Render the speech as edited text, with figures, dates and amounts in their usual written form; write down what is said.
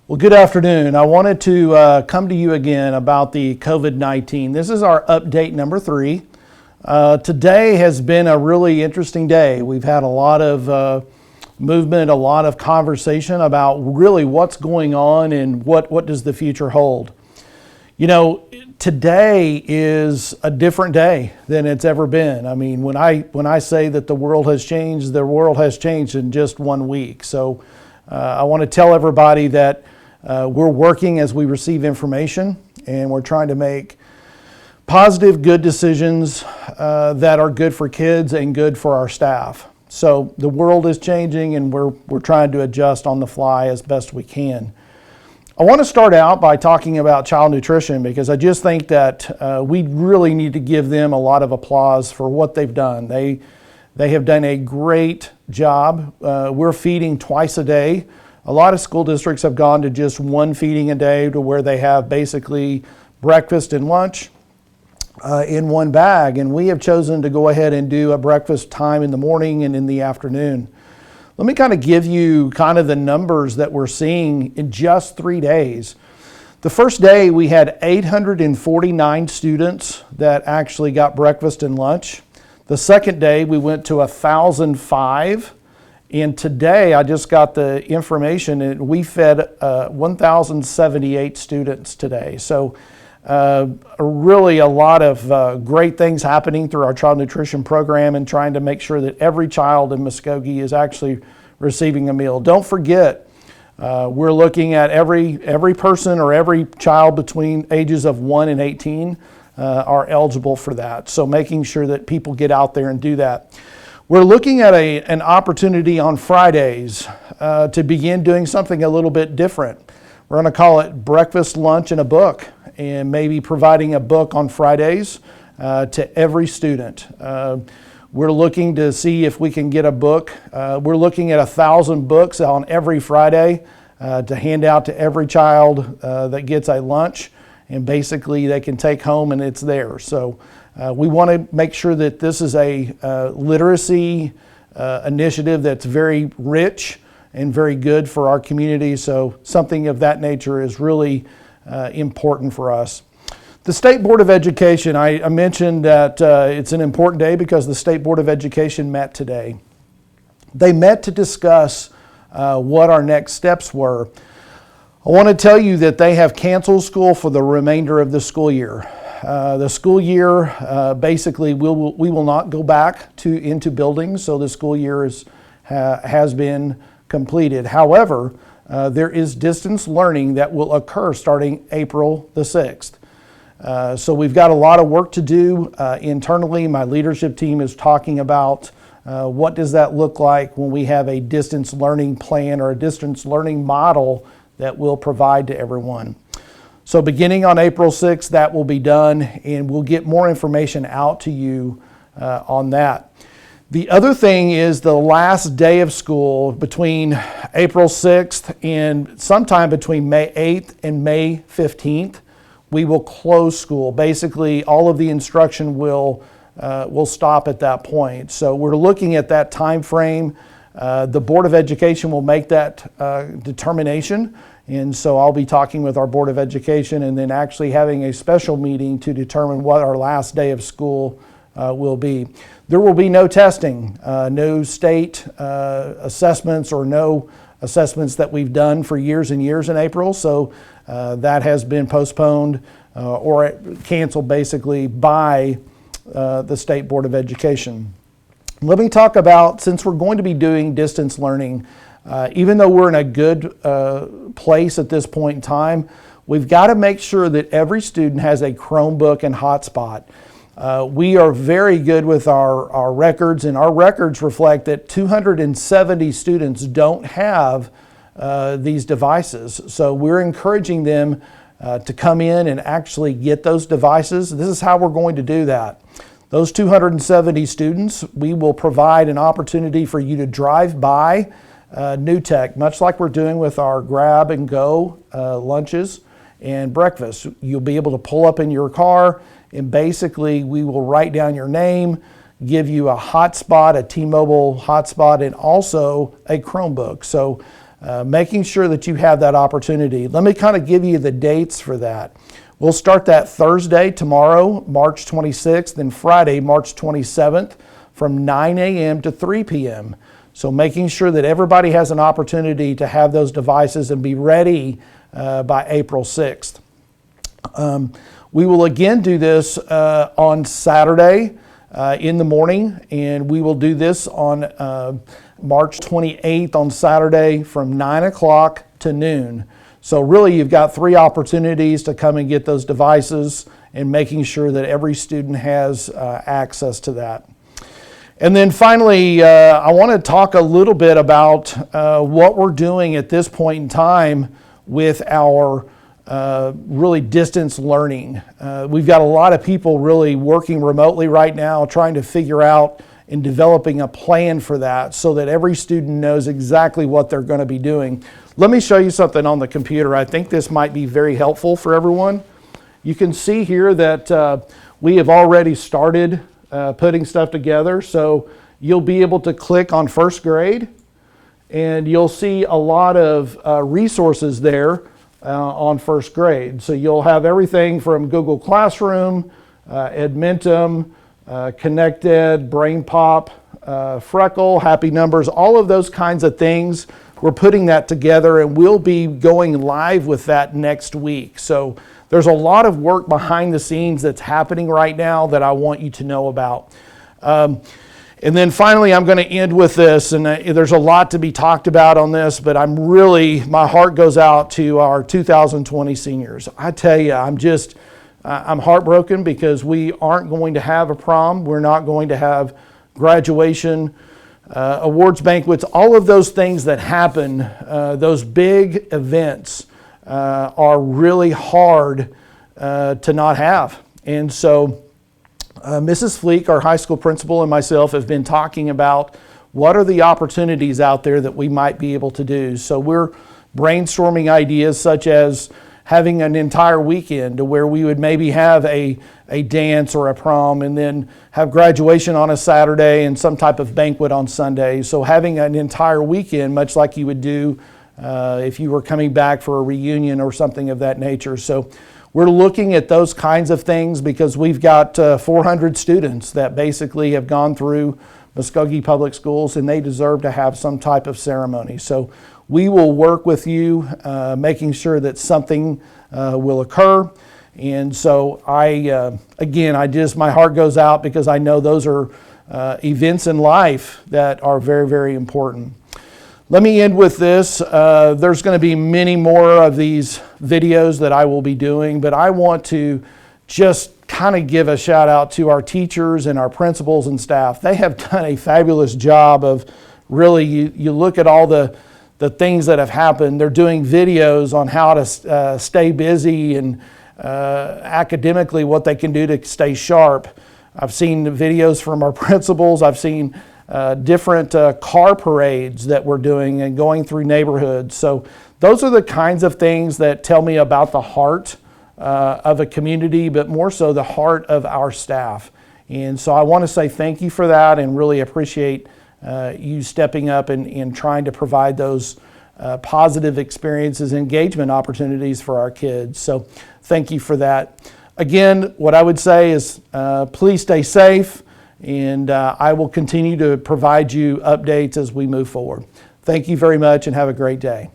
Well, good afternoon. I wanted to come to you again about the COVID-19. This is our update number 3. Today has been a really interesting day. We've had a lot of movement, a lot of conversation about really what's going on and what does the future hold. You know, today is a different day than it's ever been. I mean, when I say that the world has changed in just 1 week. So I want to tell everybody that we're working as we receive information, and we're trying to make positive, good decisions that are good for kids and good for our staff. So the world is changing, and we're trying to adjust on the fly as best we can. I want to start out by talking about child nutrition, because I just think that we really need to give them a lot of applause for what they've done. They have done a great job. We're feeding twice a day. A lot of school districts have gone to just one feeding a day, to where they have basically breakfast and lunch in one bag. And we have chosen to go ahead and do a breakfast time in the morning and in the afternoon. Let me kind of give you kind of the numbers that we're seeing in just 3 days. The first day we had 849 students that actually got breakfast and lunch. The second day we went to 1,005. And today, I just got the information, and we fed 1,078 students today. So really a lot of great things happening through our child nutrition program, and trying to make sure that every child in Muskogee is actually receiving a meal. Don't forget, we're looking at every person or every child between ages of 1 and 18 are eligible for that. So making sure that people get out there and do that. We're looking at an opportunity on Fridays to begin doing something a little bit different. We're going to call it Breakfast, Lunch, and a Book, and maybe providing a book on Fridays to every student. We're looking to see if we can get a book. We're looking at 1,000 books on every Friday to hand out to every child that gets a lunch, and basically they can take home and it's theirs. So we want to make sure that this is a literacy initiative that's very rich and very good for our community. So something of that nature is really important for us. The State Board of Education, I mentioned that it's an important day because the State Board of Education met today. They met to discuss what our next steps were. I want to tell you that they have canceled school for the remainder of the school year. The school year, basically, we will not go back into buildings, so the school year has been completed. However, there is distance learning that will occur starting April the 6th. So we've got a lot of work to do internally. My leadership team is talking about what does that look like when we have a distance learning plan or a distance learning model that we'll provide to everyone. So beginning on April 6th, that will be done, and we'll get more information out to you on that. The other thing is the last day of school between April 6th and sometime between May 8th and May 15th, we will close school. Basically, all of the instruction will stop at that point. So we're looking at that time frame. The Board of Education will make that determination. And so I'll be talking with our Board of Education, and then actually having a special meeting to determine what our last day of school will be. There will be no testing, no state assessments, or no assessments that we've done for years and years in April. So that has been postponed or canceled basically by the State Board of Education. Let me talk about, since we're going to be doing distance learning, even though we're in a good place at this point in time, we've got to make sure that every student has a Chromebook and hotspot. We are very good with our records, and our records reflect that 270 students don't have these devices. So we're encouraging them to come in and actually get those devices. This is how we're going to do that. Those 270 students, we will provide an opportunity for you to drive by New Tech, much like we're doing with our grab and go lunches and breakfast. You'll be able to pull up in your car, and basically we will write down your name, give you a hotspot, a T-Mobile hotspot, and also a Chromebook. So making sure that you have that opportunity. Let me kind of give you the dates for that. We'll start that Thursday, tomorrow, March 26th, and Friday, March 27th, from 9 a.m. to 3 p.m. So making sure that everybody has an opportunity to have those devices and be ready by April 6th. We will again do this on Saturday in the morning, and we will do this on March 28th on Saturday from 9 o'clock to noon. So really you've got 3 opportunities to come and get those devices, and making sure that every student has access to that. And then finally, I want to talk a little bit about what we're doing at this point in time with our really distance learning. We've got a lot of people really working remotely right now, trying to figure out and developing a plan for that so that every student knows exactly what they're going to be doing. Let me show you something on the computer. I think this might be very helpful for everyone. You can see here that we have already started putting stuff together. So you'll be able to click on first grade, and you'll see a lot of resources there on first grade. So you'll have everything from Google Classroom, Edmentum, ConnectEd, BrainPop, Freckle, Happy Numbers, all of those kinds of things. We're putting that together, and we'll be going live with that next week. So there's a lot of work behind the scenes that's happening right now that I want you to know about. And then finally, I'm going to end with this, and there's a lot to be talked about on this, but my heart goes out to our 2020 seniors. I tell you, I'm heartbroken because we aren't going to have a prom. We're not going to have graduation, awards banquets, all of those things that happen, those big events are really hard to not have. And so Mrs. Fleek, our high school principal, and myself have been talking about what are the opportunities out there that we might be able to do. So we're brainstorming ideas such as having an entire weekend to where we would maybe have a dance or a prom, and then have graduation on a Saturday and some type of banquet on Sunday. So having an entire weekend, much like you would do if you were coming back for a reunion or something of that nature. So we're looking at those kinds of things because we've got 400 students that basically have gone through Muskogee Public Schools, and they deserve to have some type of ceremony. So we will work with you, making sure that something will occur. And so my heart goes out because I know those are events in life that are very, very important. Let me end with this. There's going to be many more of these videos that I will be doing, but I want to just kind of give a shout out to our teachers and our principals and staff. They have done a fabulous job of really, you look at all the things that have happened. They're doing videos on how to stay busy and academically what they can do to stay sharp. I've seen videos from our principals. I've seen different car parades that we're doing and going through neighborhoods. So those are the kinds of things that tell me about the heart of a community, but more so the heart of our staff. And so I want to say thank you for that, and really appreciate you stepping up and trying to provide those positive experiences, engagement opportunities for our kids. So thank you for that. Again, what I would say is please stay safe, and I will continue to provide you updates as we move forward. Thank you very much, and have a great day.